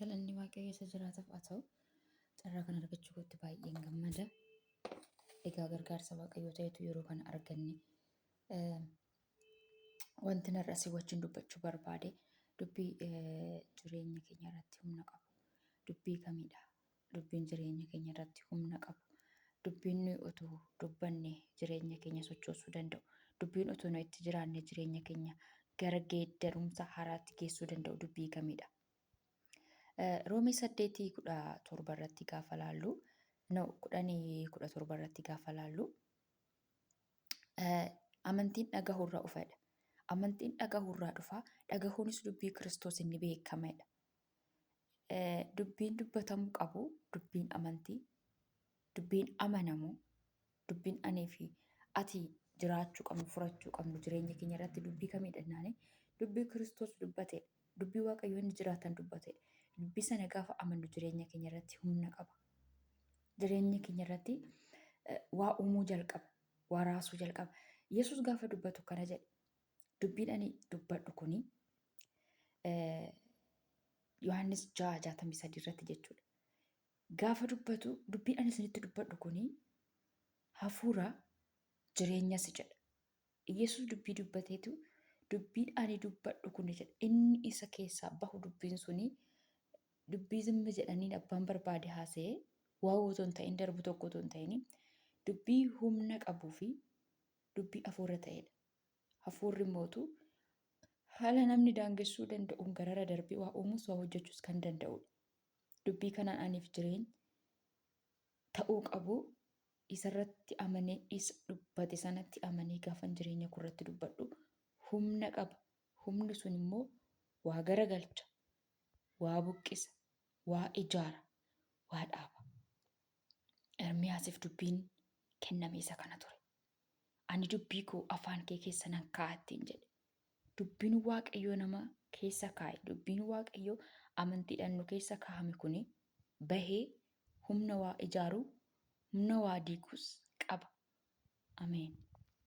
Galanni waaqayyo isa jiraataaf haa ta'u. Carraa kana argachuu kootti baay'een gammada. Egaa gargaarsa waaqayyoo ta'etu yeroo kana arganne. Wanti narra asii wajjin dubbachuu barbaade dubbii jireenya keenya irratti humna qabu. Dubbii kamidha? Dubbiin jireenya keenya irratti humna qabu. Dubbiin nuyi utuu dubbanne jireenya keenya sochoosuu danda'u. Dubbiin utuu nuyi itti jiraanne jireenya keenya gara geeddarumsa haaraatti geessuu danda'u dubbii kamidha? Roomii 8:17 irratti gaafa laallu 10:17 irratti gaafa laallu amantiin dhagahuurraa dhufadha. Amantiin dhagahuurraa dhufa. Dhagahuunis dubbii Kiristoos inni beekamadha. Dubbiin dubbatamuu qabu dubbiin amantii, dubbiin amanamu, dubbiinanii fi ati jiraachuu qabnu furachuu qabnu jireenya keenya irratti dubbii kamidha jennaani? Dubbii Kiristoos dubbatedha. Dubbii waaqayyoo inni jiraatan dubbatedha. Dubbii sana gaafa amannu jireenya keenya irratti humna qaba. Jireenya keenya irratti waa uumuu jalqaba. Waa raasuu jalqaba. Yesuus gaafa dubbatu kana jedhe. Dubbiin ani dubbadhu kuni Yohaannis 6:63 irratti jechuudha. Gaafa dubbatu dubbiin ani isinitti dubbadhu kuni hafuura jireenyas jedha. Yesuus dubbii dubbateetu dubbiin ani dubbadhu kuni jedha. Inni isa keessaa bahu dubbiin suni dubbii zimmi jedhanii abbaan barbaade haasa'ee waa otoo hin ta'in darbu tokko otoo hin ta'in dubbii humna qabuu fi dubbii hafuura ta'edha. Hafuurri mootu haala namni daangessuu danda'uun garara darbee waa uumuus waa hojjechuus kan danda'udha. Dubbii kanaan aniif jireenya ta'uu qabu isarratti amanee isa dubbate sanatti amanee gaafan jireenya kurratti dubbadhu humna qaba. Humni sun immoo waa garagalcha, waa buqqisa, waa ijaara, waa dhaaba. Ermiyaasiif dubbiin kenname isa kana ture. Ani dubbii koo afaan kee keessa nan kaa'attiin jedhe. Dubbiin waaqayyoo nama keessa kaa'e. Dubbiin waaqayyoo amantiidhaan nu keessa kaa'ame kuni bahee humna waa ijaaruu, humna waa diiguus qaba. Ameen.